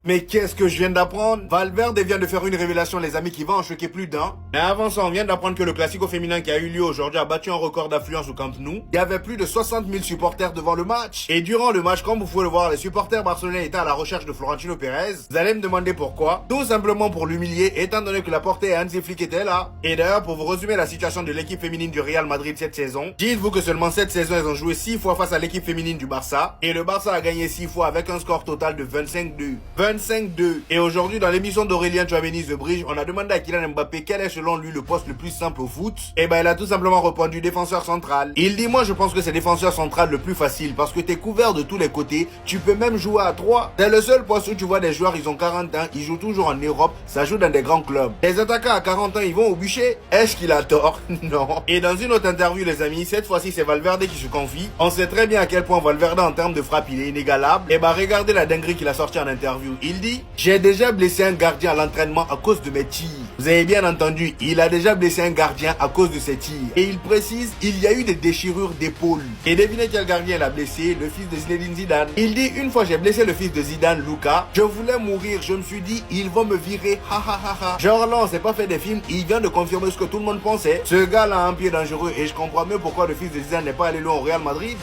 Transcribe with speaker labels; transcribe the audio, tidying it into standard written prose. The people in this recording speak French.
Speaker 1: Mais qu'est-ce que je viens d'apprendre? Valverde vient de faire une révélation, les amis, qui va en choquer plus d'un. Mais avant ça, on vient d'apprendre que le Classico féminin qui a eu lieu aujourd'hui a battu un record d'affluence au Camp Nou. Il y avait plus de 60 000 supporters devant le match. Et durant le match, comme vous pouvez le voir, les supporters barcelonais étaient à la recherche de Florentino Pérez. Vous allez me demander pourquoi. Tout simplement pour l'humilier, étant donné que la portée et Hansi Flick étaient là. Et d'ailleurs, pour vous résumer la situation de l'équipe féminine du Real Madrid cette saison, dites-vous que seulement cette saison, elles ont joué 6 fois face à l'équipe féminine du Barça. Et le Barça a gagné 6 fois avec un score total de 25-2. 25-2. Et aujourd'hui, dans l'émission d'Aurélien Tchouameni The Bridge, on a demandé à Kylian Mbappé quel est selon lui le poste le plus simple au foot. Et ben, il a tout simplement répondu défenseur central. Il dit, moi je pense que c'est défenseur central le plus facile parce que t'es couvert de tous les côtés. Tu peux même jouer à 3. C'est le seul poste où tu vois des joueurs, ils ont 40 ans, ils jouent toujours en Europe, ça joue dans des grands clubs. Les attaquants à 40 ans, ils vont au bûcher. Est-ce qu'il a tort? Non. Et dans une autre interview, les amis, cette fois-ci, c'est Valverde qui se confie. On sait très bien à quel point Valverde, en termes de frappe, il est inégalable. Et bah, regardez la dinguerie qu'il a sorti en interview. Il dit, j'ai déjà blessé un gardien à l'entraînement à cause de mes tirs. Vous avez bien entendu, il a déjà blessé un gardien à cause de ses tirs. Et il précise, il y a eu des déchirures d'épaule. Et devinez quel gardien il a blessé? Le fils de Zinedine Zidane. Il dit, une fois j'ai blessé le fils de Zidane, Luka, je voulais mourir, je me suis dit, ils vont me virer, ha ha ha ha. Genre là, on s'est pas fait des films, il vient de confirmer ce que tout le monde pensait. Ce gars-là a un pied dangereux et je comprends mieux pourquoi le fils de Zidane n'est pas allé loin au Real Madrid.